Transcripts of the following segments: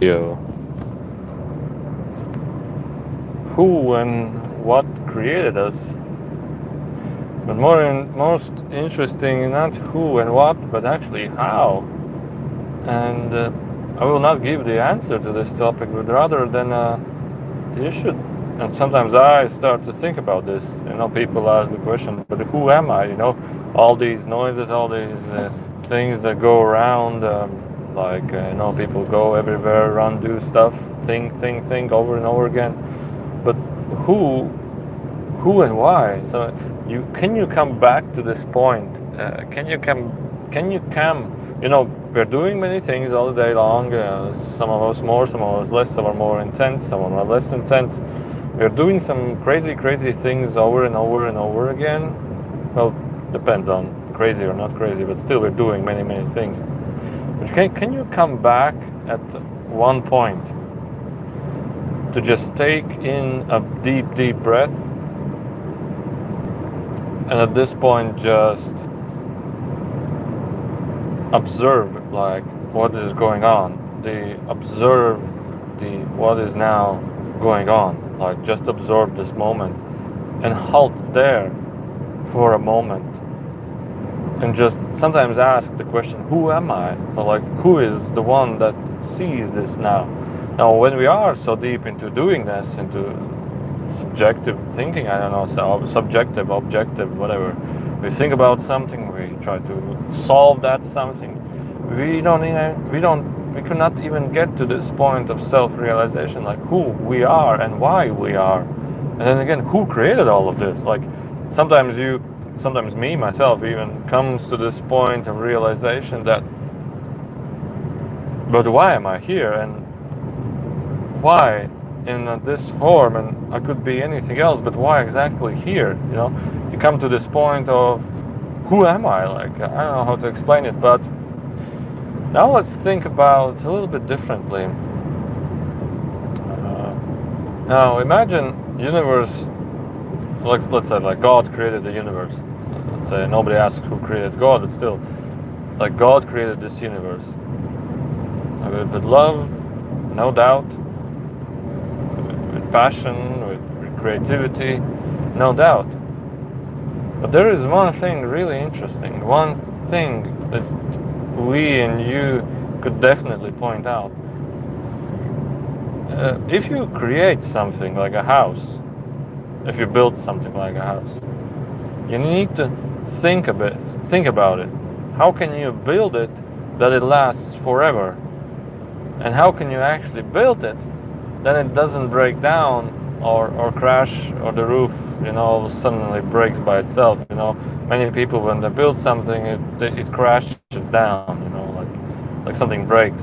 Yo, who and what created us? But most interesting, not who and what, but actually how. And I will not give the answer to this topic, but rather than you should. And sometimes I start to think about this. People ask the question, but who am I? All these noises, all these things that go around. People go everywhere, run, do stuff, think over and over again. But who, who and why? So can you come back to this point? Can you come? We're doing many things all day long. Some of us more, some of us less. Some are more intense, some are less intense. We're doing some crazy, crazy things over and over and over again. Well, depends on crazy or not crazy, but still we're doing many, many things. But can you come back at one point to just take in a deep, deep breath, and at this point just observe like what is going on, observe the what is now going on, like just absorb this moment and halt there for a moment and just sometimes ask the question, who am I? Or like, who is the one that sees this now? Now when we are so deep into doing this, into subjective thinking, I don't know, so subjective, objective, whatever, we think about something, we try to solve that something, we cannot even get to this point of self-realization, like who we are and why we are. And then again, who created all of this? Like sometimes me, myself, even comes to this point of realization that, but why am I here? And why in this form? And I could be anything else, but why exactly here? You come to this point of, who am I? Like, I don't know how to explain it, but now let's think about a little bit differently. Now imagine universe, let's say like God created the universe. Let's say nobody asks who created God, but still, like God created this universe. With love, no doubt, with passion, with creativity, no doubt. But there is one thing really interesting, one thing that we and you could definitely point out. If you create something like a house, if you build something like a house, you need to think about it. How can you build it that it lasts forever? And how can you actually build it that it doesn't break down or crash, or the roof all of a sudden breaks by itself? Many people, when they build something, it crashes down, like something breaks.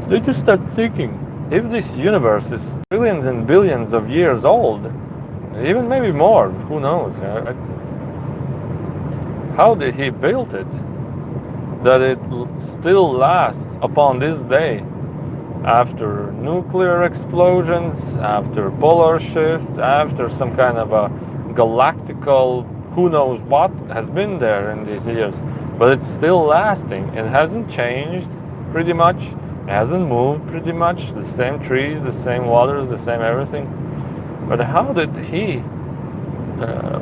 They just start thinking, if this universe is trillions and billions of years old, even maybe more, who knows, how did he build it that it still lasts upon this day, after nuclear explosions, after polar shifts, after some kind of a galactical who knows what has been there in these years, but it's still lasting. It hasn't changed pretty much, it hasn't moved pretty much, the same trees, the same waters, the same everything. But how did he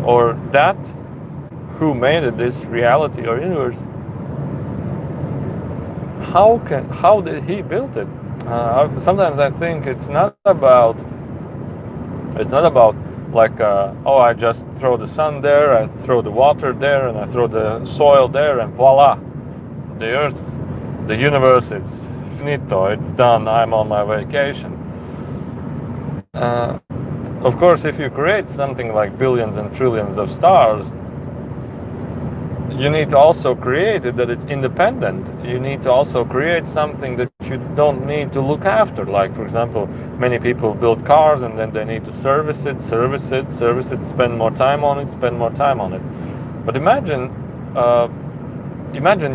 or that who made it, this reality or universe, how did he build it? Sometimes I think it's not about like I just throw the sun there, I throw the water there, and I throw the soil there, and voila, the earth, the universe, it's finito, it's done, I'm on my vacation. Of course, if you create something like billions and trillions of stars, you need to also create it that it's independent. You need to also create something that you don't need to look after. Like, for example, many people build cars and then they need to service it, spend more time on it. But imagine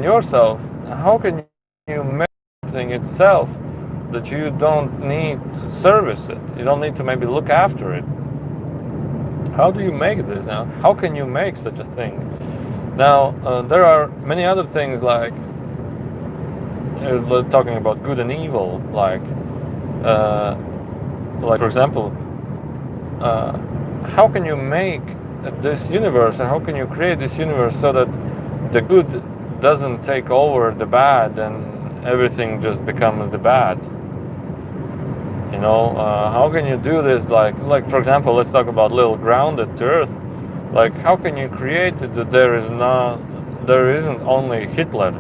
yourself, how can you make something itself that you don't need to service it? You don't need to maybe look after it. How do you make this now? How can you make such a thing? Now, there are many other things like talking about good and evil, like for example, how can you make this universe, and how can you create this universe so that the good doesn't take over the bad and everything just becomes the bad? How can you do this? Like for example, let's talk about little grounded to earth. Like, how can you create it that there isn't only Hitler,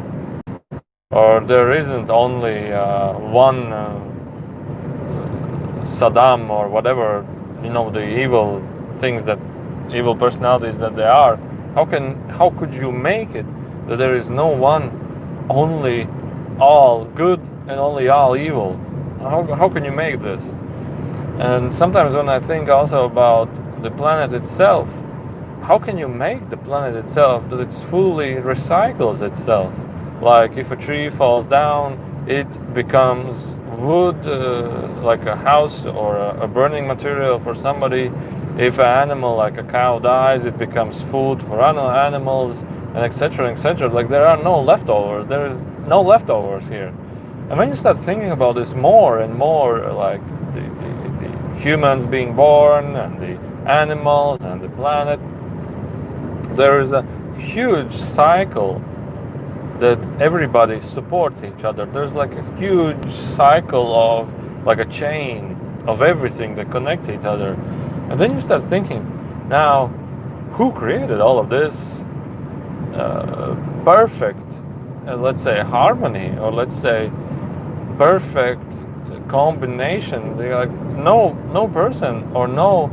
or there isn't only one Saddam, or whatever, the evil personalities that they are. How could you make it that there is no one only all good and only all evil? How can you make this? And sometimes when I think also about the planet itself, how can you make the planet itself that it fully recycles itself? Like if a tree falls down, it becomes wood, like a house, or a burning material for somebody. If an animal like a cow dies, it becomes food for other animals, and etc., etc. Like there are no leftovers. There is no leftovers here. And when you start thinking about this more and more, like the humans being born, and the animals, and the planet, there is a huge cycle that everybody supports each other. There's like a huge cycle of, like a chain of everything that connects each other. And then you start thinking, now, who created all of this perfect, let's say, harmony, or let's say perfect combination? Like no person or no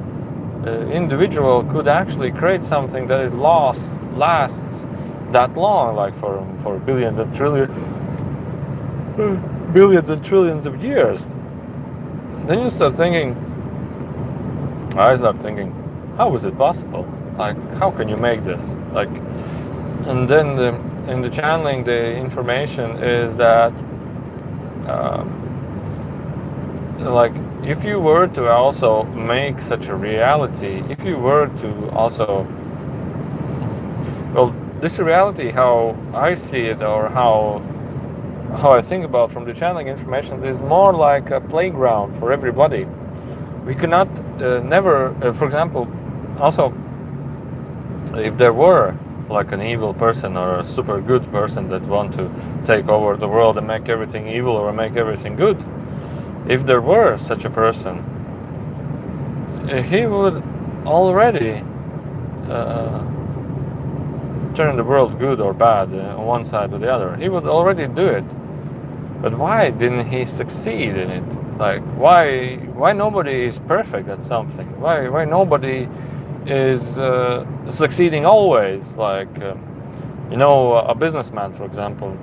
individual could actually create something that it lasts that long, like for billions and trillions of years. Then I start thinking, how is it possible? Like, how can you make this? Like, and then in the channeling, the information is that, like, if you were to also make such a reality, if you were to also, well, this reality, how I see it, or how I think about from the channeling information, is more like a playground for everybody. We cannot never, for example, also, if there were like an evil person or a super good person that want to take over the world and make everything evil or make everything good, if there were such a person, he would already turn the world good or bad on one side or the other. He would already do it. But why didn't he succeed in it? Like, why nobody is perfect at something? Why nobody is succeeding always? Like, a businessman, for example.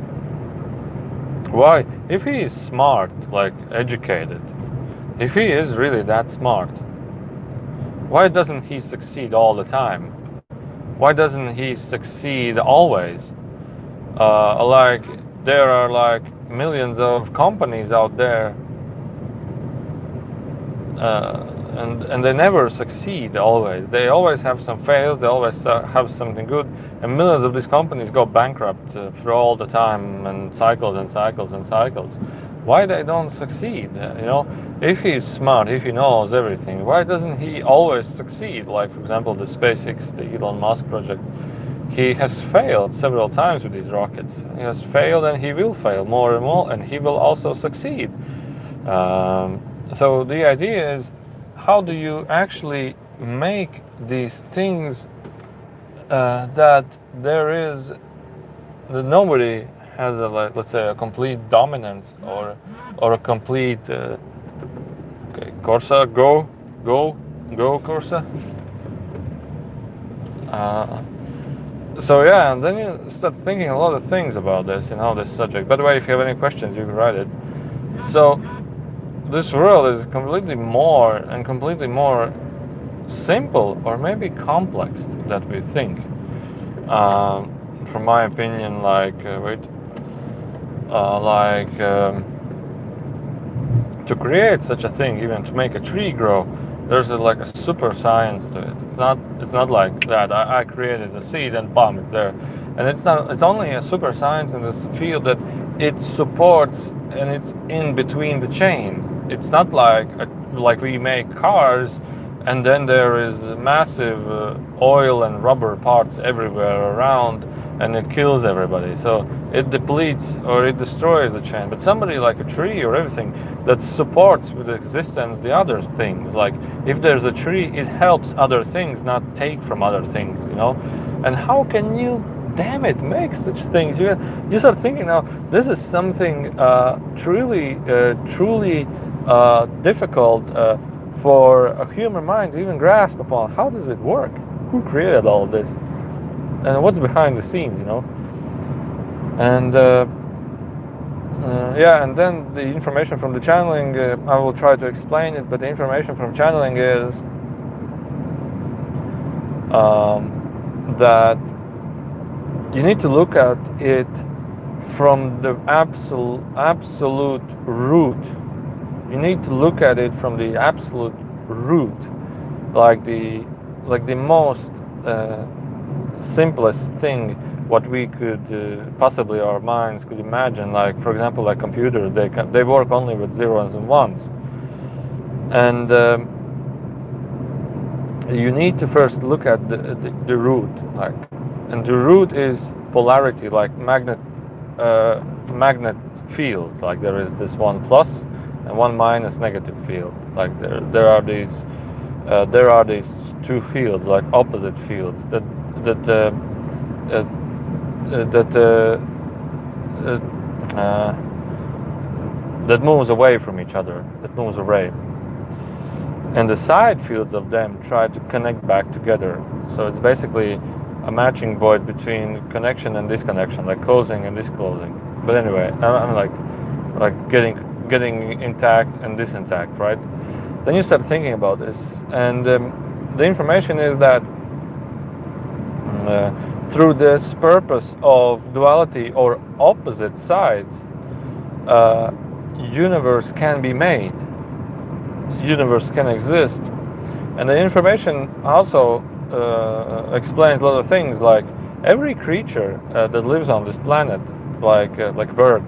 Why, if he is smart, like educated, if he is really that smart, why doesn't he succeed all the time? Why doesn't he succeed always? Like, there are like millions of companies out there, and they never succeed always. They always have some fails, they always have something good, and millions of these companies go bankrupt for all the time, and cycles and cycles and cycles. Why they don't succeed? If he's smart, if he knows everything, why doesn't he always succeed? Like, for example, the SpaceX, the Elon Musk project, he has failed several times with these rockets. He has failed, and he will fail more and more, and he will also succeed. So the idea is, how do you actually make these things that nobody has a, like, let's say, a complete dominance, or a complete okay, Corsa, go Corsa. So yeah, and then you start thinking a lot of things about this, this subject. By the way, if you have any questions, you can write it. So this world is completely more simple, or maybe complex, that we think. From my opinion, to create such a thing, even to make a tree grow, there's like a super science to it. It's not like that. I created a seed and bam, it's there. And it's only a super science in this field that it supports and it's in between the chain. It's not like we make cars and then there is massive oil and rubber parts everywhere around and it kills everybody. So it depletes or it destroys the chain. But somebody like a tree or everything that supports with existence the other things. Like if there's a tree, it helps other things, not take from other things, you know? And how can you, damn it, make such things? You start thinking now, this is something truly difficult for a human mind to even grasp upon. How does it work? Who created all of this? And what's behind the scenes, you know? And yeah, and then the information from the channeling, I will try to explain it, but the information from channeling is that you need to look at it from the absolute root. You need to look at it from the absolute root, like the most simplest thing what we could possibly, our minds could imagine. Like for example, like computers, they work only with zeros and ones, and you need to first look at the root, like, and the root is polarity, like magnet fields. Like there is this one plus and one minus negative field. Like there are these two fields, like opposite fields that moves away from each other, that moves away. And the side fields of them try to connect back together. So it's basically a matching void between connection and disconnection, like closing and disclosing. But anyway, I'm like getting intact and disintact, right? Then you start thinking about this, and the information is that through this purpose of duality or opposite sides, universe can be made, universe can exist. And the information also explains a lot of things, like every creature that lives on this planet, like bird,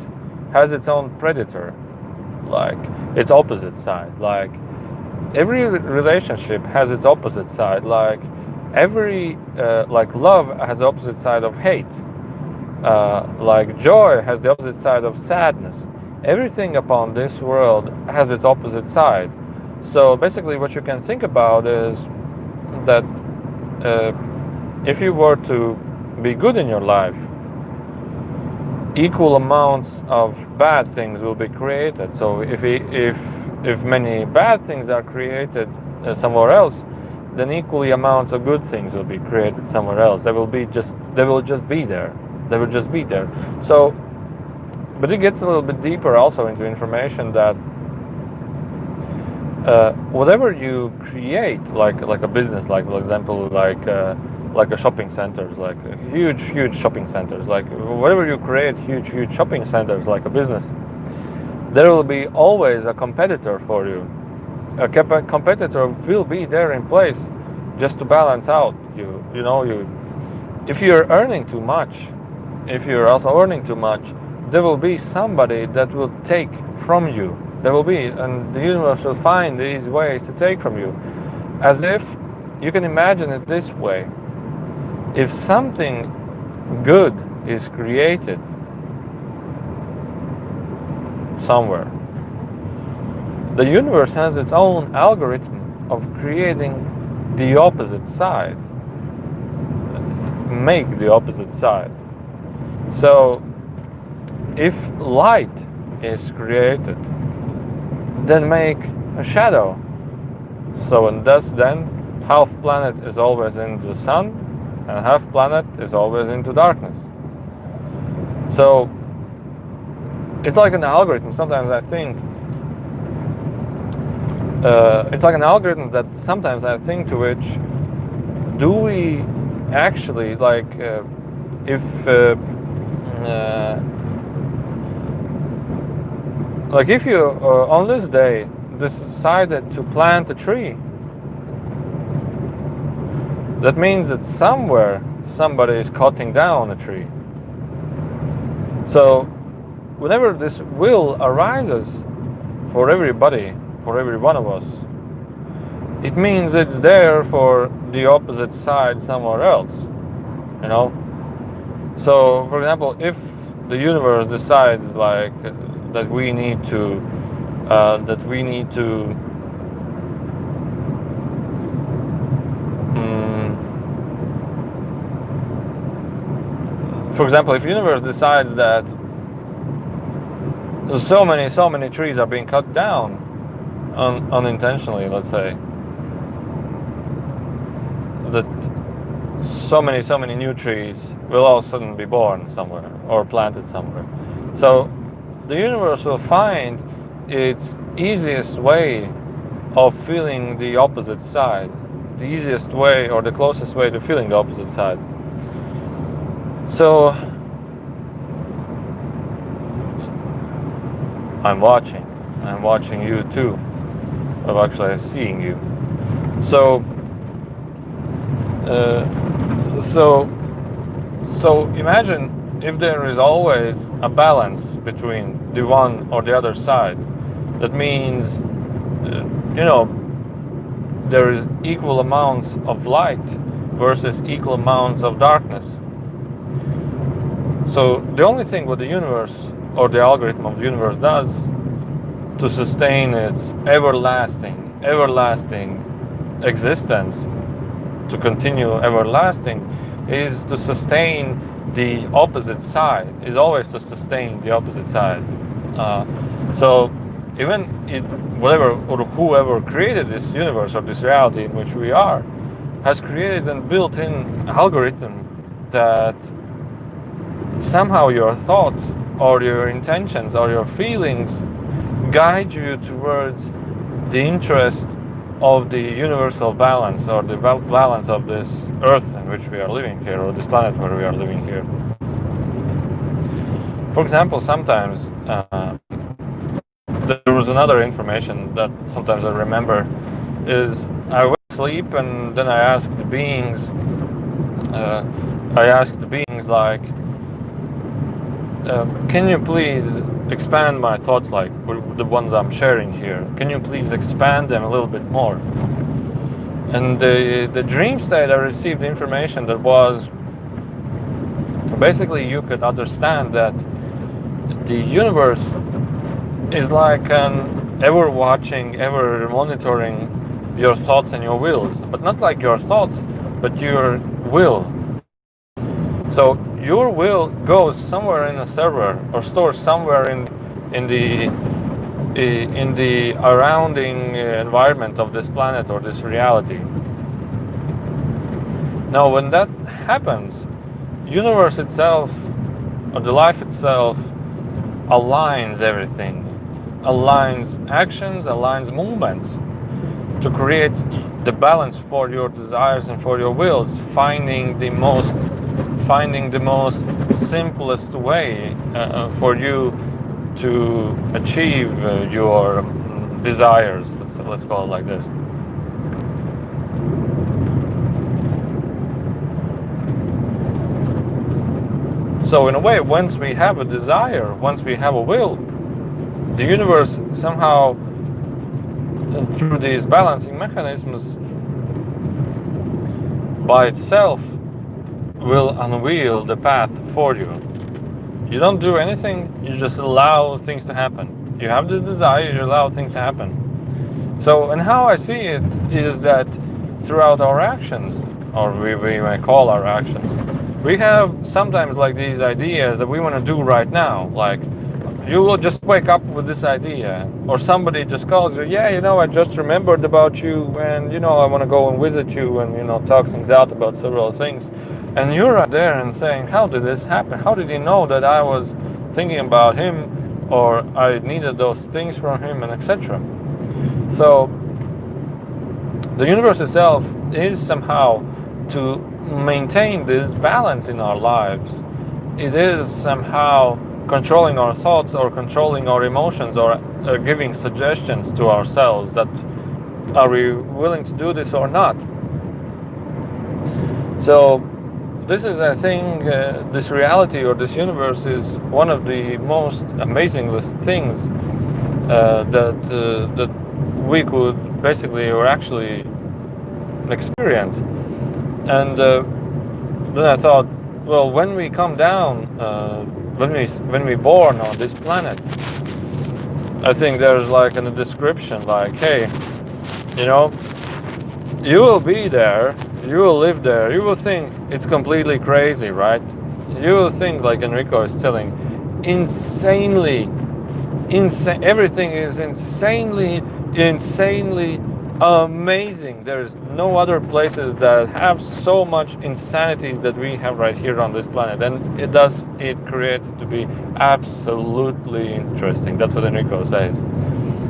has its own predator, like its opposite side. Like every relationship has its opposite side. Like every like love has the opposite side of hate. Like joy has the opposite side of sadness. Everything upon this world has its opposite side. So basically what you can think about is that if you were to be good in your life, equal amounts of bad things will be created. So if many bad things are created somewhere else, then equally amounts of good things will be created somewhere else. They will just be there. They will just be there. So, but it gets a little bit deeper also into information that whatever you create, like a business, like for example, like a shopping centers, like huge shopping centers, like whatever you create, huge shopping centers, like a business, there will be always a competitor for you. A competitor will be there in place just to balance out you. You know, if you're earning too much, if you're also earning too much, there will be somebody that will take from you. There will be, and the universe will find these ways to take from you. As if you can imagine it this way: if something good is created somewhere, the universe has its own algorithm of creating the opposite side, make the opposite side. So if light is created, then make a shadow. So and thus then half planet is always into the sun and half planet is always into darkness. So it's like an algorithm. Sometimes I think it's like an algorithm that sometimes I think to which, do we actually, like if you on this day decided to plant a tree, that means that somewhere somebody is cutting down a tree. So whenever this will arises for everybody, for every one of us, it means it's there for the opposite side somewhere else, you know. So, for example, if the universe decides like that we need to for example, if the universe decides that so many trees are being cut down unintentionally, let's say, that so many new trees will all of a sudden be born somewhere or planted somewhere. So the universe will find its easiest way of feeling the opposite side, the easiest way or the closest way to feeling the opposite side. So I'm watching you too. Well, actually I'm seeing you. So imagine if there is always a balance between the one or the other side. That means, there is equal amounts of light versus equal amounts of darkness. So the only thing what the universe or the algorithm of the universe does to sustain its everlasting existence, to continue everlasting, is to sustain the opposite side, is always to sustain the opposite side. So even whatever or whoever created this universe or this reality in which we are has created and built in algorithm that somehow your thoughts or your intentions or your feelings guide you towards the interest of the universal balance or the balance of this earth in which we are living here, or this planet where we are living here. For example, sometimes there was another information that sometimes I remember is I went to sleep and then I asked the beings like, can you please expand my thoughts, like the ones I'm sharing here? Can you please expand them a little bit more? And the dream state, I received information that was basically you could understand that the universe is like an ever watching, ever monitoring your thoughts and your wills, but not like your thoughts, but your will. So your will goes somewhere in a server or stores somewhere in the surrounding environment of this planet or this reality. Now, when that happens, universe itself or the life itself aligns everything, aligns actions, aligns movements to create the balance for your desires and for your wills, finding the most simplest way for you to achieve your desires. Let's call it like this. So in a way, once we have a desire, once we have a will, the universe somehow, through these balancing mechanisms, by itself will unveil the path for you. You don't do anything, you just allow things to happen. You have this desire, you allow things to happen. So, and how I see it is that throughout our actions, or we may call our actions, we have sometimes like these ideas that we want to do right now. Like, you will just wake up with this idea, or somebody just calls you, I just remembered about you, and I want to go and visit you and talk things out about several things. And you're right there and saying, how did this happen? How did he know that I was thinking about him, or I needed those things from him, and etc. So the universe itself is somehow to maintain this balance in our lives. It is somehow controlling our thoughts or controlling our emotions, or giving suggestions to ourselves that are we willing to do this or not. So this is, I think, this reality or this universe is one of the most amazingest things that we could basically or actually experience. And then I thought, well, when we come down, when we born on this planet, I think there's like a description, like, hey, you know, you will be there, you will live there, you will think it's completely crazy, right? You will think, like Enrico is telling, insanely, everything is insanely amazing. There's no other places that have so much insanities that we have right here on this planet, and it creates it to be absolutely interesting. That's what Enrico says.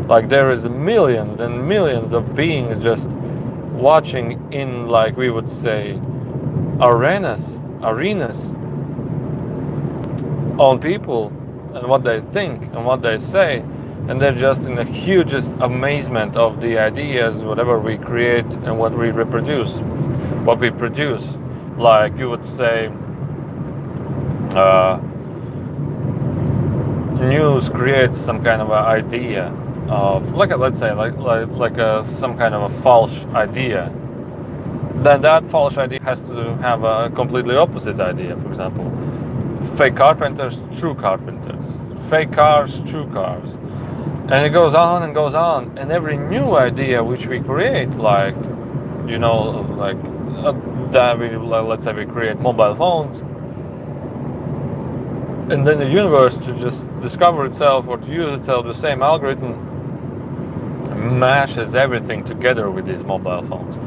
Like, there is millions and millions of beings just watching in, like we would say, arenas on people and what they think and what they say, and they're just in the hugest amazement of the ideas, whatever we create and what we produce. Like you would say, news creates some kind of an idea of, let's say, some kind of a false idea. Then that false idea has to have a completely opposite idea. For example, fake carpenters, true carpenters, fake cars, true cars, and it goes on and goes on. And every new idea which we create, like, you know, like that let's say we create mobile phones, and then the universe to just discover itself or to use itself, the same algorithm mashes everything together with these mobile phones.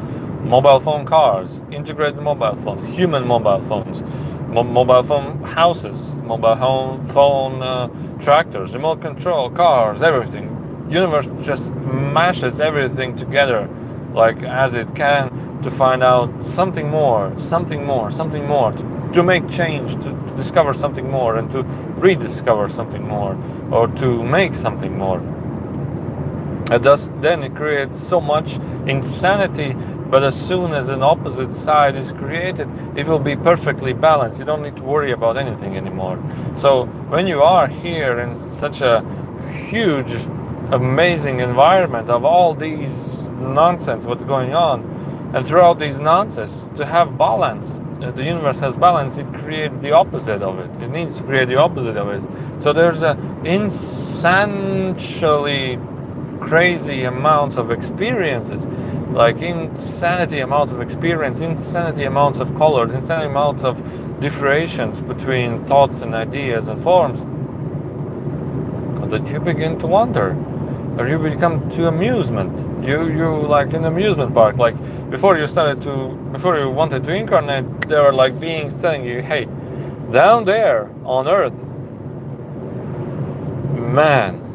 Mobile phone cars, integrated mobile phone, human mobile phones, mobile phone houses, mobile phone tractors, remote control cars, everything. Universe just mashes everything together, like as it can, to find out something more, to make change, to discover something more, and to rediscover something more, or to make something more. And thus, then it creates so much insanity. But as soon as an opposite side is created, it will be perfectly balanced. You don't need to worry about anything anymore. So when you are here in such a huge, amazing environment of all these nonsense, what's going on, and throughout these nonsense, to have balance, the universe has balance, it creates the opposite of it. It needs to create the opposite of it. So there's a insanely crazy amounts of experiences, like insanity amounts of experience, insanity amounts of colors, insanity amounts of differentiations between thoughts and ideas and forms, that you begin to wonder, or you become to amusement. You like in amusement park, like before you wanted to incarnate, there were like beings telling you, hey, down there on Earth, man,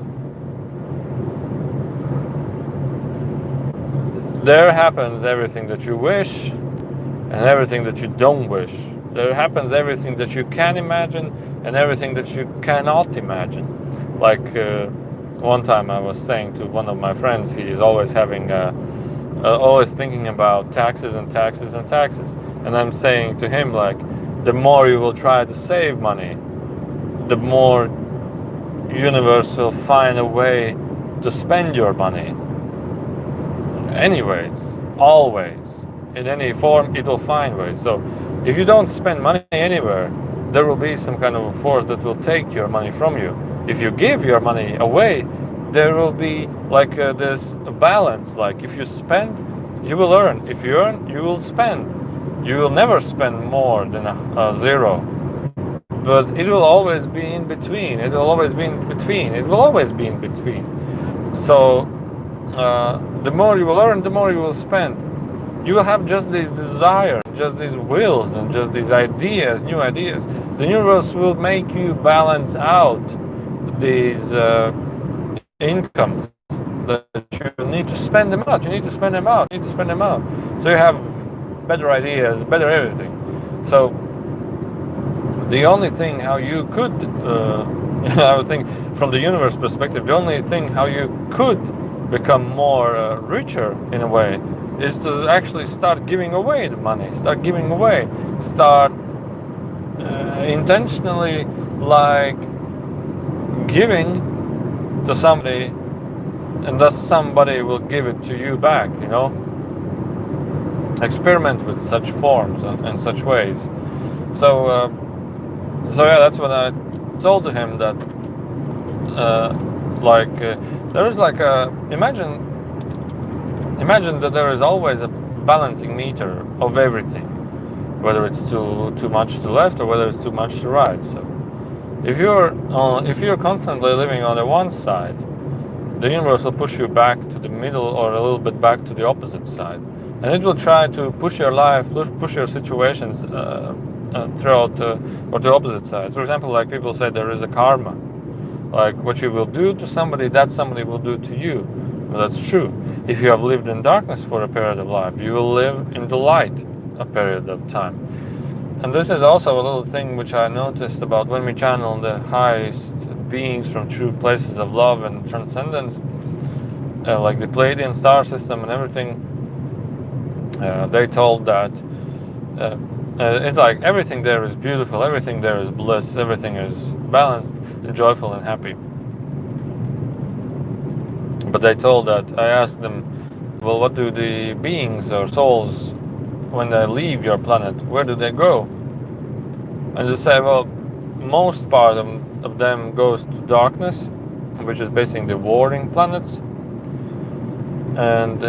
there happens everything that you wish and everything that you don't wish. There happens everything that you can imagine and everything that you cannot imagine. Like one time I was saying to one of my friends, he is always always thinking about taxes and taxes and taxes. And I'm saying to him, like, the more you will try to save money, the more universe will find a way to spend your money. Anyways, always, in any form, it will find ways. So if you don't spend money anywhere, there will be some kind of a force that will take your money from you. If you give your money away, there will be like this balance. Like, if you spend, you will earn. If you earn, you will spend. You will never spend more than a zero. But it will always be in between. It will always be in between. It will always be in between. So the more you will earn, the more you will spend. You will have just these desires, just these wills, and just these ideas, new ideas. The universe will make you balance out these incomes that you need to spend them out. You need to spend them out. So you have better ideas, better everything. So the only thing how you could, I would think from the universe perspective, the only thing how you could become more richer in a way is to actually start giving away the money, start intentionally, like giving to somebody, and thus somebody will give it to you back. Experiment with such forms and such ways. So yeah, that's what I told to him, that there is like a imagine that there is always a balancing meter of everything, whether it's too much to left or whether it's too much to right. So if you're constantly living on the one side, the universe will push you back to the middle or a little bit back to the opposite side, and it will try to push your life, push your situations throughout or to opposite sides. For example, like people say, there is a karma. Like what you will do to somebody, that somebody will do to you. Well, that's true. If you have lived in darkness for a period of life, you will live in the light a period of time. And this is also a little thing which I noticed about when we channel the highest beings from true places of love and transcendence, like the Pleiadian star system and everything. They told that it's like everything there is beautiful, everything there is bliss, everything is balanced and joyful and happy. But they told that, I asked them, well, what do the beings or souls, when they leave your planet, where do they go? And they say, well, most part of them goes to darkness, which is basically the warring planets, and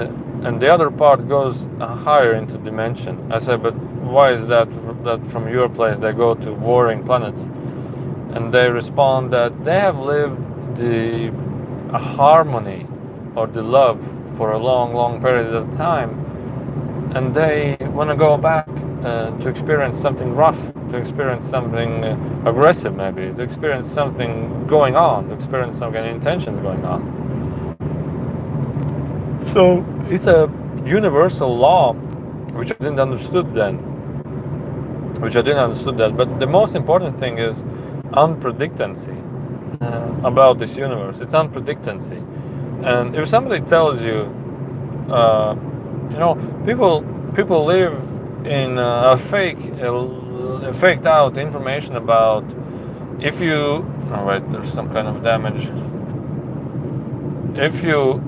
the other part goes higher into dimension. I said, but why is that from your place they go to warring planets? And they respond that they have lived the harmony or the love for a long period of time, and they want to go back to experience something rough, to experience something aggressive, maybe to experience something going on, to experience some kind of intentions going on. So it's a universal law which I didn't understood then, but the most important thing is unpredictancy about this universe. It's unpredictancy. And if somebody tells you, people live in a faked out information about if you, oh wait, there's some kind of damage. If you,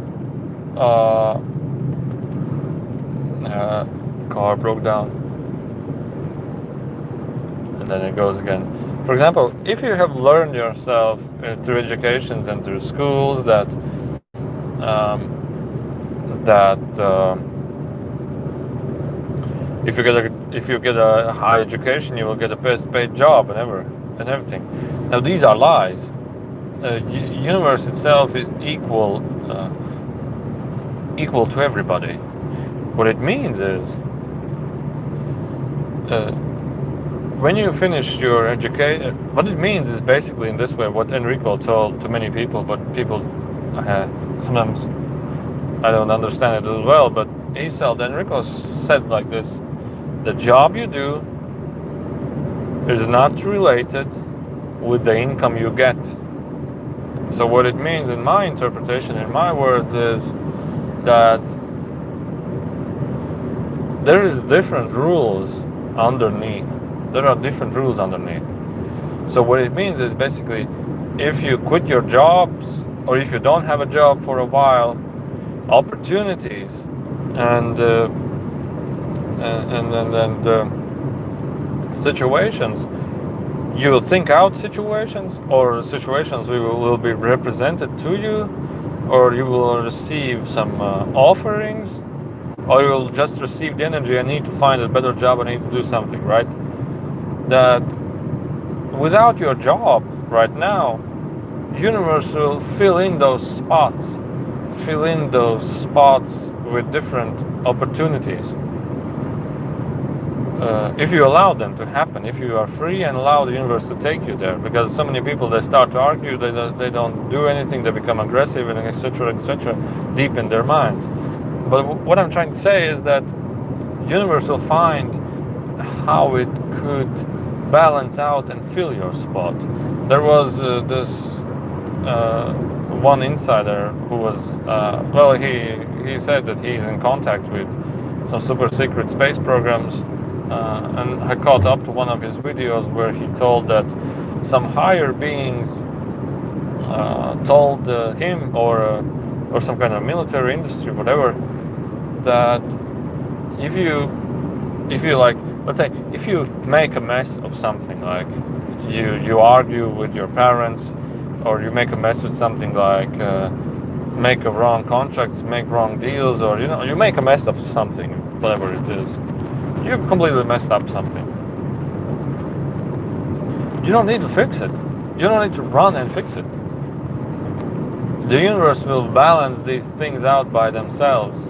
car broke down, and then it goes again. For example, if you have learned yourself through educations and through schools that if you get a high education, you will get a best paid job and everything. Now these are lies. Universe itself is equal to everybody. What it means is, when you finish your education, what it means is basically in this way what Enrico told to many people, but people sometimes I don't understand it as well, but Enrico said like this: the job you do is not related with the income you get. So what it means in my interpretation, in my words, is that there is different rules underneath. There are different rules underneath. So what it means is basically, if you quit your jobs or if you don't have a job for a while, opportunities and situations, you will think out situations, or situations will be represented to you, or you will receive some offerings, or you will just receive the energy, I need to find a better job, I need to do something, right? That without your job right now, universe will fill in those spots with different opportunities. If you allow them to happen, if you are free and allow the universe to take you there, because so many people, they start to argue, they don't do anything, they become aggressive and etc. deep in their minds. But what I'm trying to say is that universe will find how it could balance out and fill your spot. There was this one insider who was he said that he's in contact with some super secret space programs, and I caught up to one of his videos where he told that some higher beings told him or some kind of military industry, whatever, that if you like, let's say, if you make a mess of something, like you argue with your parents, or you make a mess with something like make a wrong contracts, make wrong deals, or you make a mess of something, whatever it is, you completely messed up something. You don't need to fix it. You don't need to run and fix it. The universe will balance these things out by themselves.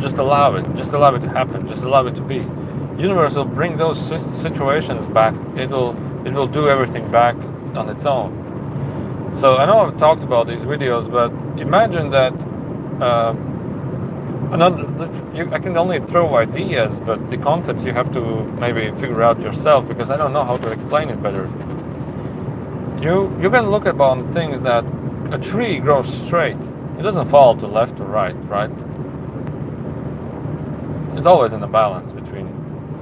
Just allow it. Just allow it to happen. Just allow it to be. Universe will bring those situations back. It will do everything back on its own. So I know I've talked about these videos, but imagine that I can only throw ideas, but the concepts you have to maybe figure out yourself, because I don't know how to explain it better. You can look upon things that a tree grows straight. It doesn't fall to left or right? It's always in a balance between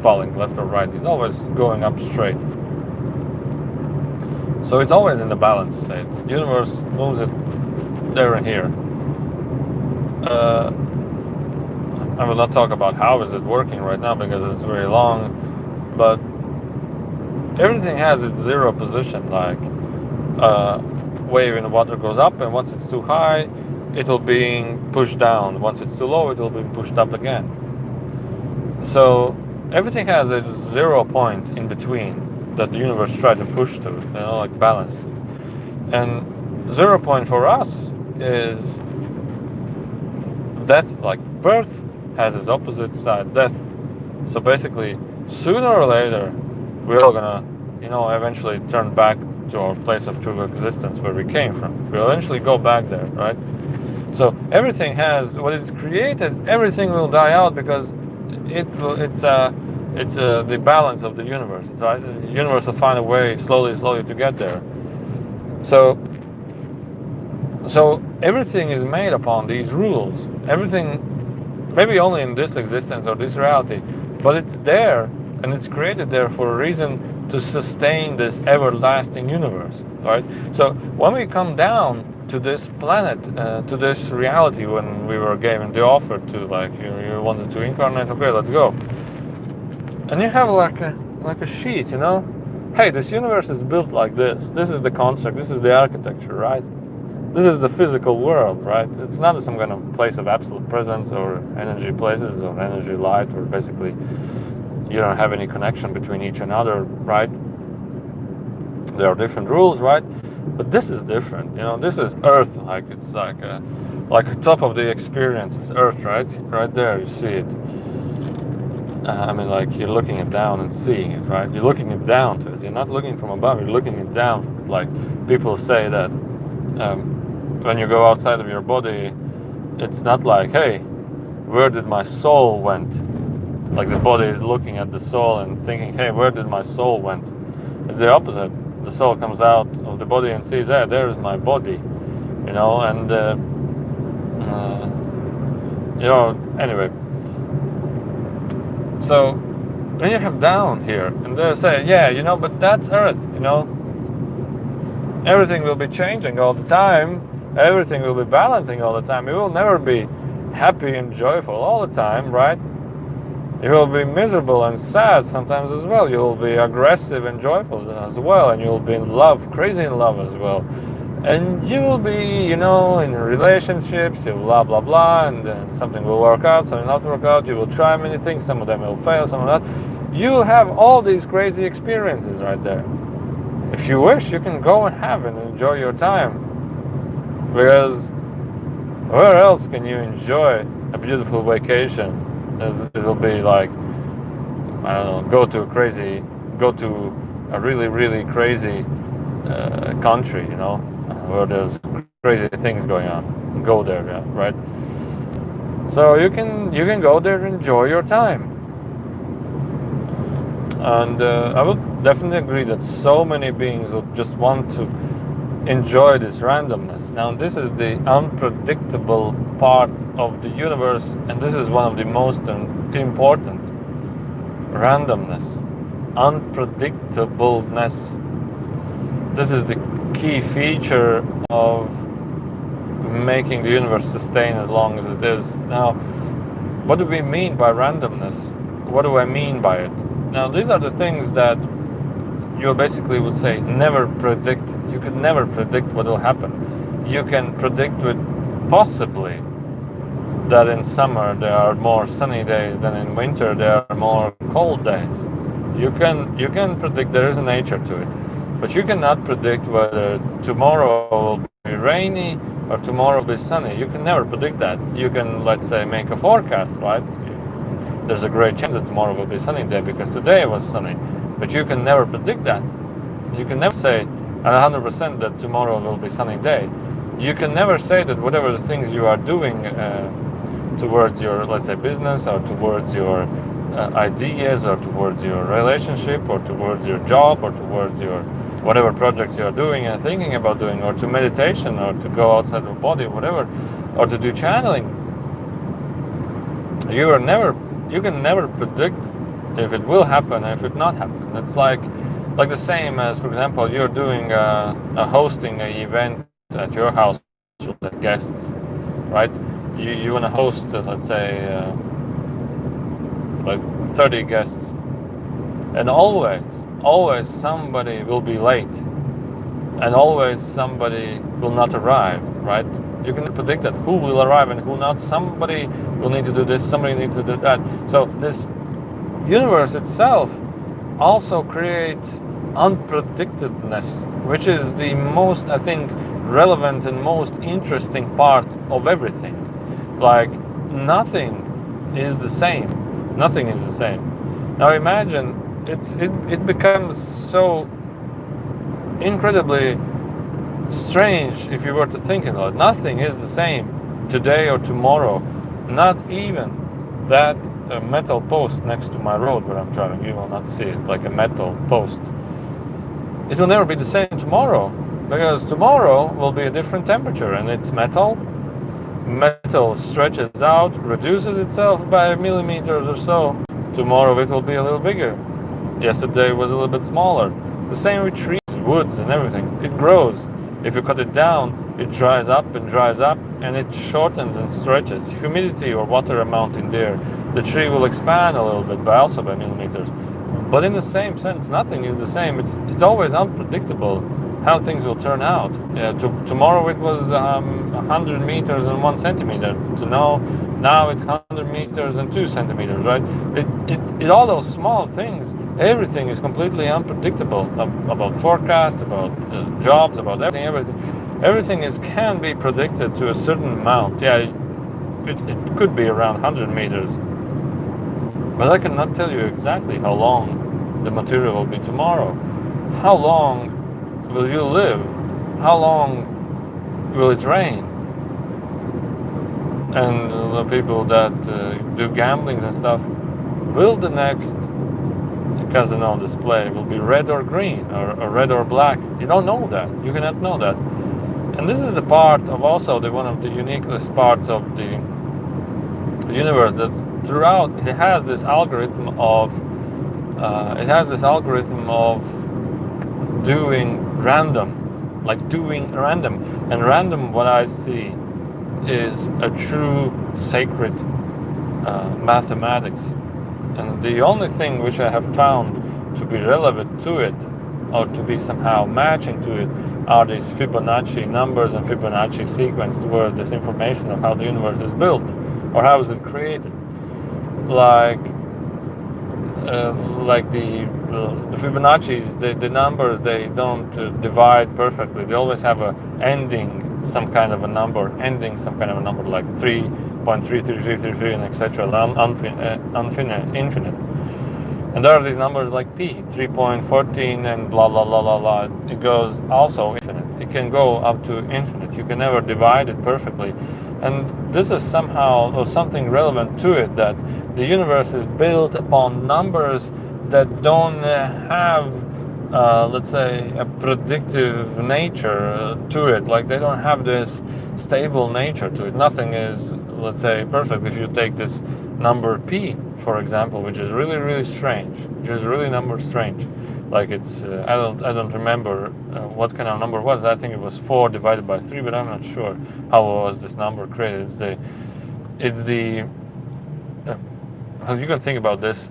falling left or right. It's always going up straight. So it's always in the balance state. The universe moves it there and here. I will not talk about how is it working right now because it's very long, but everything has its zero position. Like wave in the water goes up, and once it's too high, it will be pushed down. Once it's too low, it will be pushed up again. So everything has a 0 point in between that the universe tried to push to, like balance. And 0 point for us is death. Like birth has its opposite side, death. So basically, sooner or later, we're all gonna, eventually turn back to our place of true existence where we came from. We'll eventually go back there, right? So everything has what it's created. Everything will die out because it's the balance of the universe. The universe will find a way slowly to get there. So everything is made upon these rules. Everything, maybe only in this existence or this reality, but it's there and it's created there for a reason, to sustain this everlasting universe, right? So when we come down to this planet, to this reality, when we were given the offer to, like, you wanted to incarnate, okay, let's go. And you have like a sheet, hey, this universe is built like this. This is the construct. This is the architecture, right? This is the physical world, right? It's not some kind of place of absolute presence or energy places or energy light, or basically you don't have any connection between each another, right? There are different rules, right? But this is different. This is Earth. Like it's like a top of the experience. It's Earth, right? Right there, you see it. Like you're looking it down and seeing it, right? You're looking it down to it. You're not looking from above. You're looking it down. Like people say that when you go outside of your body, it's not like, hey, where did my soul went? Like the body is looking at the soul and thinking, hey, where did my soul went? It's the opposite. The soul comes out of the body and sees, hey, there is my body, and anyway. So when you have down here, and they say, yeah, but that's Earth, everything will be changing all the time. Everything will be balancing all the time. You will never be happy and joyful all the time, right? You will be miserable and sad sometimes as well. You will be aggressive and joyful as well. And you will be in love, crazy in love as well. And you will be, in relationships, you blah, blah, blah. And then something will work out, something not work out. You will try many things. Some of them will fail, some of that. You will have all these crazy experiences right there. If you wish, you can go and have and enjoy your time. Because where else can you enjoy a beautiful vacation? It'll be like, I don't know, go to a really, really crazy country, where there's crazy things going on. Go there, yeah, right? So you can go there and enjoy your time. And I would definitely agree that so many beings would just want to enjoy this randomness. Now, this is the unpredictable part of the universe, and this is one of the most important. randomness, unpredictableness. This is the key feature of making the universe sustain as long as it is. Now, what do we mean by randomness? What do I mean by it? Now, these are the things that you basically would say never predict. You could never predict what will happen. You can predict with possibly that in summer there are more sunny days than in winter there are more cold days. You can predict, there is a nature to it, but you cannot predict whether tomorrow will be rainy or tomorrow will be sunny. You can never predict that. You can, let's say, make a forecast, right? There's a great chance that tomorrow will be a sunny day because today was sunny, but you can never predict that. You can never say 100% that tomorrow will be a sunny day. You can never say that whatever the things you are doing towards your, let's say, business, or towards your ideas, or towards your relationship, or towards your job, or towards your whatever projects you are doing and thinking about doing, or to meditation, or to go outside the body, whatever, or to do channeling. You can never predict if it will happen and if it not happen. It's like the same as, for example, you're doing hosting an event at your house with the guests, right? You want to host, let's say, like 30 guests, and always somebody will be late, and always somebody will not arrive, right? You can predict that who will arrive and who not. Somebody will need to do this, somebody needs to do that. So this universe itself also creates unpredictedness, which is the most, I think, relevant and most interesting part of everything. Like, nothing is the same. Nothing is the same. Now imagine, it becomes so incredibly strange if you were to think about it. Nothing is the same today or tomorrow. Not even that metal post next to my road where I'm driving. You will not see it, like a metal post. It will never be the same tomorrow, because tomorrow will be a different temperature, and it's metal. Metal stretches out, reduces itself by millimeters or so. Tomorrow it will be a little bigger. Yesterday was a little bit smaller. The same with trees, woods, and everything. It grows. If you cut it down, it dries up, and it shortens and stretches. Humidity or water amount in there, the tree will expand a little bit, but also by millimeters. But in the same sense, nothing is the same. It's always unpredictable how things will turn out. Tomorrow it was 100 meters and 1 centimeter. Now it's 100 meters and 2 centimeters, right? It all those small things, everything is completely unpredictable about forecast, about jobs, about everything. Everything can be predicted to a certain amount. Yeah, it could be around 100 meters, but I cannot tell you exactly how long the material will be tomorrow. How long will you live? How long will it rain? And the people that do gamblings and stuff, will the next casino display will be red or green, or red or black? You don't know that. You cannot know that. And this is the part of also one of the uniquest parts of the universe, that throughout it has this algorithm of doing random, and random, what I see, is a true sacred mathematics. And the only thing which I have found to be relevant to it, or to be somehow matching to it, are these Fibonacci numbers and Fibonacci sequence towards this information of how the universe is built, or how is it created. Like the Fibonacci's, the numbers, they don't divide perfectly. They always have a ending, some kind of a number, like 3.33333 and etc. Infinite. And there are these numbers like P, 3.14 and blah blah blah blah blah. It goes also infinite. It can go up to infinite. You can never divide it perfectly. And this is somehow, or something relevant to it, that the universe is built upon numbers that don't have, let's say, a predictive nature to it. Like, they don't have this stable nature to it. Nothing is, let's say, perfect. If you take this number P, for example, which is really, really strange, which is really number strange. Like it's, I don't remember what kind of number it was. I think it was 4 divided by 3, but I'm not sure how was this number created. It's the how you can think about this.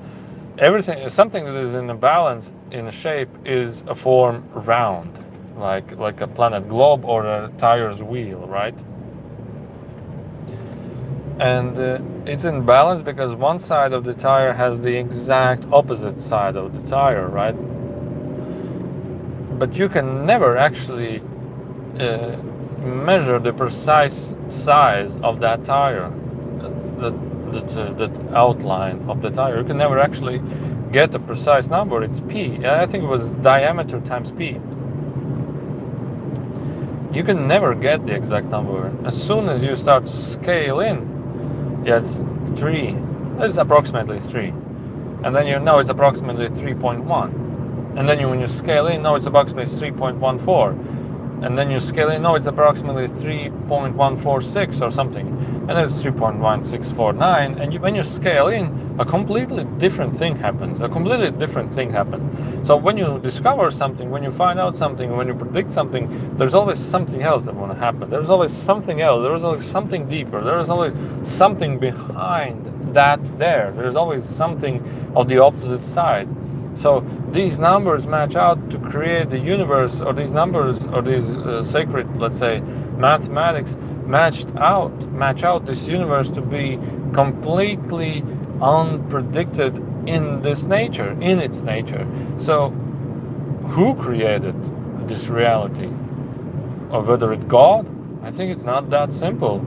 Everything, something that is in a balance in a shape is a form round, like a planet globe or a tire's wheel, right? And it's in balance because one side of the tire has the exact opposite side of the tire, right? But you can never actually measure the precise size of that tire, the outline of the tire. You can never actually get a precise number. It's P. I think it was diameter times P. You can never get the exact number. As soon as you start to scale in, yeah, it's 3. It's approximately 3. And then you know it's approximately 3.1. And then when you scale in, no, it's approximately 3.14. And then you scale in, no, it's approximately 3.146 or something. And then it's 3.1649. And when you scale in, a completely different thing happens. So when you discover something, when you find out something, when you predict something, there's always something else that will happen. There's always something else. There's always something deeper. There's always something behind that there. There's always something of the opposite side. So these numbers match out to create the universe, or these numbers, or these sacred, let's say, mathematics match out this universe to be completely unpredicted in its nature. So who created this reality? Or whether it's God? I think it's not that simple.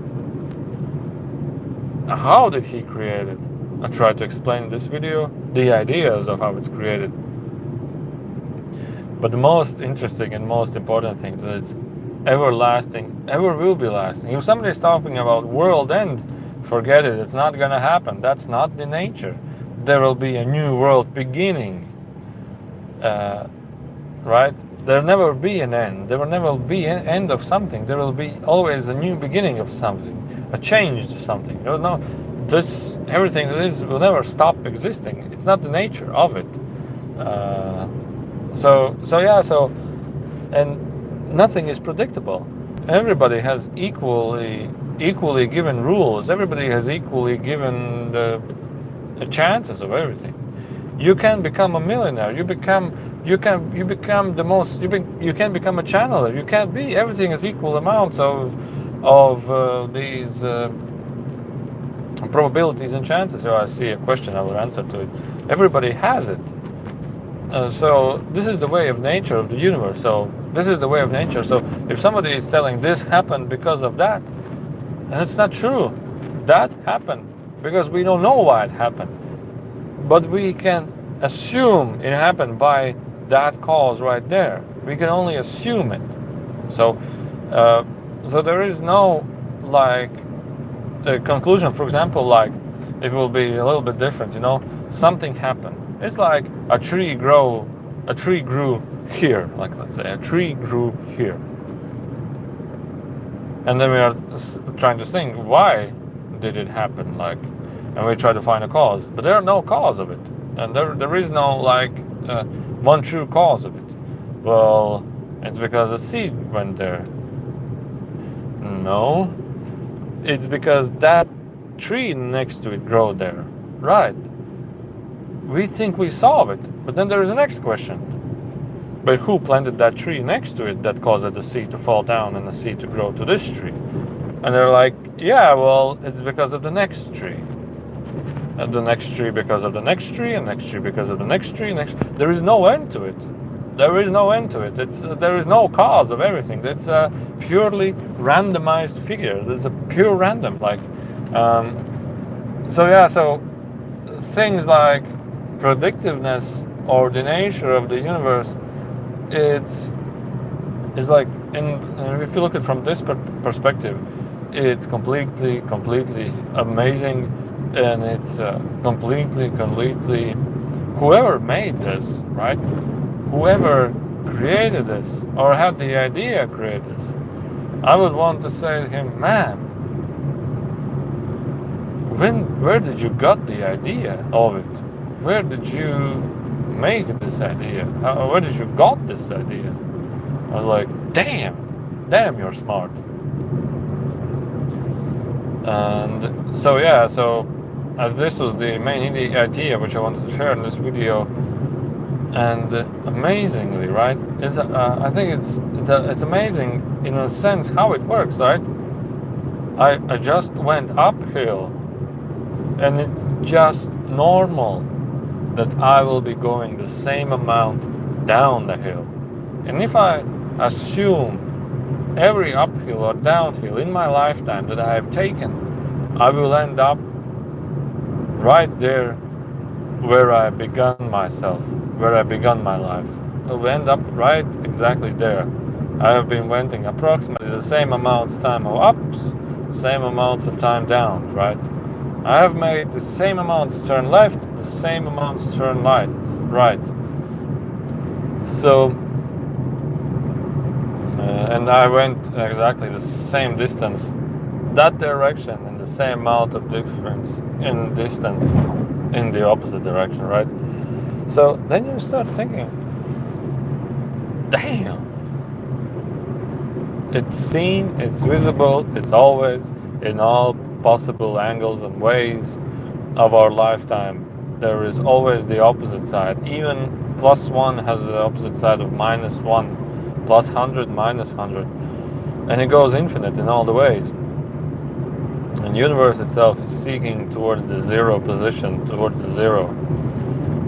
How did he create it? I tried to explain in this video the ideas of how it's created. But the most interesting and most important thing is that it's everlasting, ever will be lasting. If somebody's talking about world end, forget it. It's not going to happen. That's not the nature. There will be a new world beginning. Right? There will never be an end. There will never be an end of something. There will be always a new beginning of something, a change to something. You know, everything that is will never stop existing. It's not the nature of it. And nothing is predictable. Everybody has equally given rules. Everybody has equally given the chances of everything. You can become a millionaire. You can become a channeler. You can't be. Everything is equal amounts of these probabilities and chances. So I see a question, I will answer to it. Everybody has it. So this is the way of nature of the universe. So this is the way of nature. So if somebody is telling this happened because of that, and it's not true. That happened because we don't know why it happened. But we can assume it happened by that cause right there. We can only assume it. So there is no conclusion. For example, it will be a little bit different. Something happened. It's like a tree grew here. Like, let's say a tree grew here. And then we are trying to think, why did it happen? And we try to find a cause, but there are no cause of it, and there is no one true cause of it. Well, it's because a seed went there. No, it's because that tree next to it grew there. Right? We think we solve it, but then there is a next question. But who planted that tree next to it that caused the seed to fall down and the seed to grow to this tree? And they're like, yeah, well, it's because of the next tree. And the next tree because of the next tree, and next tree because of the next tree. There is no end to it. There is no end to it. There is no cause of everything. It's a purely randomized figures. It's a pure random. So things like predictiveness or the nature of the universe, it's like, if you look at it from this perspective, it's completely amazing, and it's completely whoever made this, right? Whoever created this or had the idea create this, I would want to say to him, man, where did you got the idea of it? Where did you make this idea? Where did you got this idea? I was like, damn, you're smart. And so yeah, this was the main idea which I wanted to share in this video. And amazingly, right? I think it's amazing in a sense how it works, right? I just went uphill, and it's just normal that I will be going the same amount down the hill. And if I assume every uphill or downhill in my lifetime that I have taken, I will end up right there where I began myself, where I began my life. I will end up right exactly there. I have been waiting approximately the same amount of time of ups, same amounts of time down, right? I have made the same amounts turn left, the same amounts turn right. So, and I went exactly the same distance, that direction, and the same amount of difference in distance in the opposite direction, right? So then you start thinking, damn, it's seen, it's visible, it's always in all possible angles and ways of our lifetime. There is always the opposite side. Even +1 has the opposite side of -1, +100, -100, and it goes infinite in all the ways. And the universe itself is seeking towards the zero position, towards the zero.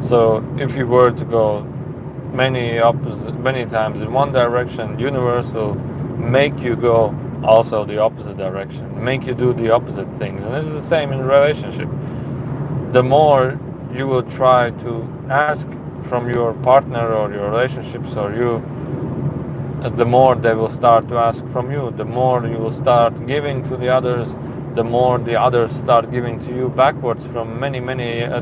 So if you were to go many times in one direction, the universe will make you go also the opposite direction, make you do the opposite things. And it's the same in a relationship. The more you will try to ask from your partner or your relationships or you, the more they will start to ask from you. The more you will start giving to the others, the more the others start giving to you backwards from many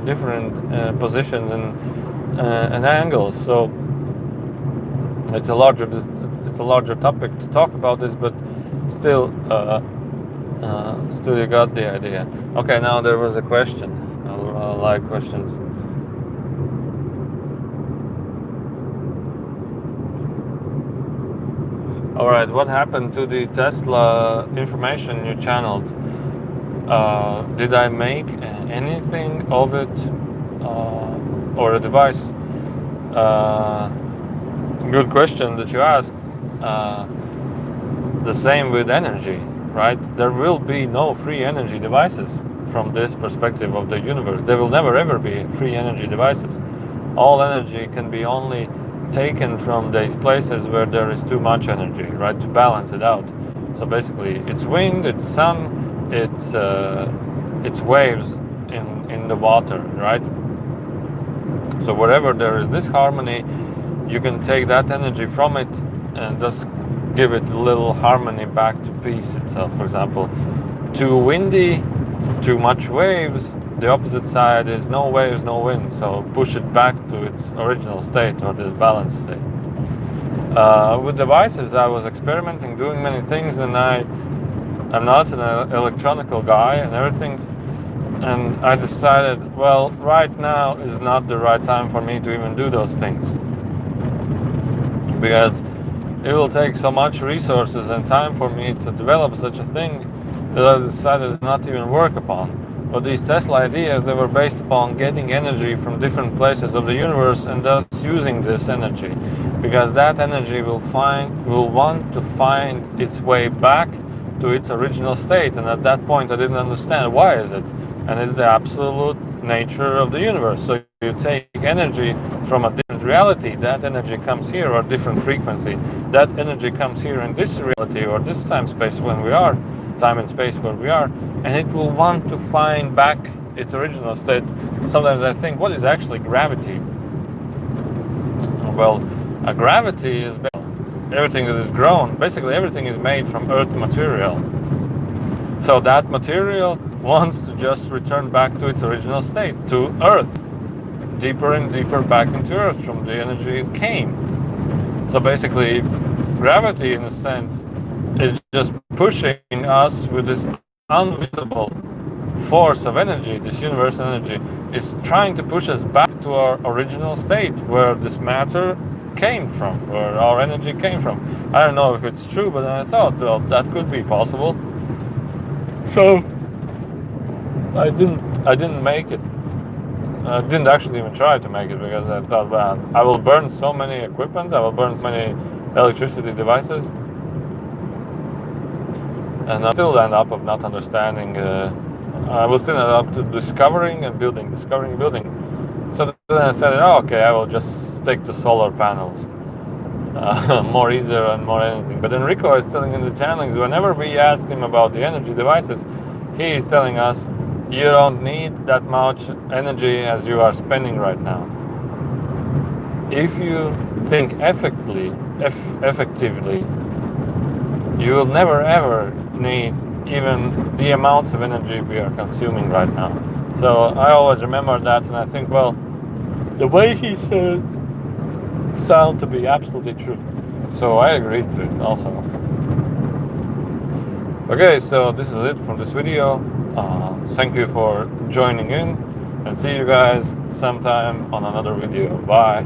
different positions and angles. So it's a larger topic to talk about this, but still you got the idea. Okay, now there was a question. I like questions. All right, what happened to the Tesla information you channeled? Did I make anything of it or a device? Good question that you asked. The same with energy, right? There will be no free energy devices from this perspective of the universe. There will never ever be free energy devices. All energy can be only taken from these places where there is too much energy, right, to balance it out. So basically, it's wind, it's sun, it's waves in the water, right? So wherever there is this harmony, you can take that energy from it and just give it a little harmony back to peace itself. For example, too windy, too much waves, the opposite side is no waves, no wind. So push it back to its original state or this balanced state. With devices, I was experimenting, doing many things, and I'm not an electronical guy and everything. And I decided, well, right now is not the right time for me to even do those things, because it will take so much resources and time for me to develop such a thing that I decided not to even work upon. But these Tesla ideas, they were based upon getting energy from different places of the universe and thus using this energy, because that energy will want to find its way back to its original state. And at that point I didn't understand why is it, and it's the absolute nature of the universe. So you take energy from a different reality, that energy comes here, or different frequency, that energy comes here in this reality or this time and space where we are, and it will want to find back its original state. Sometimes I think, what is actually gravity? Well, a gravity is everything that is grown. Basically everything is made from earth material. So that material wants to just return back to its original state, to earth, deeper and deeper back into earth from the energy it came. So basically gravity, in a sense, is just pushing us with this invisible force of energy, this universal energy, is trying to push us back to our original state where this matter came from, where our energy came from. I don't know if it's true, but I thought, well, that could be possible. So I didn't make it. I didn't actually even try to make it because I thought, well, I will burn so many equipment, I will burn so many electricity devices, and I still end up of not understanding. I will still end up to discovering and building. So then I said, oh, okay, I will just stick to solar panels. More easier and more anything. But Enrico is telling in the channelings, whenever we ask him about the energy devices, he is telling us, you don't need that much energy as you are spending right now. If you think effectively, you will never ever need even the amounts of energy we are consuming right now. So I always remember that, and I think, well, the way he said sound to be absolutely true. So I agree to it also. Okay, so this is it from this video. Thank you for joining in, and see you guys sometime on another video. Bye.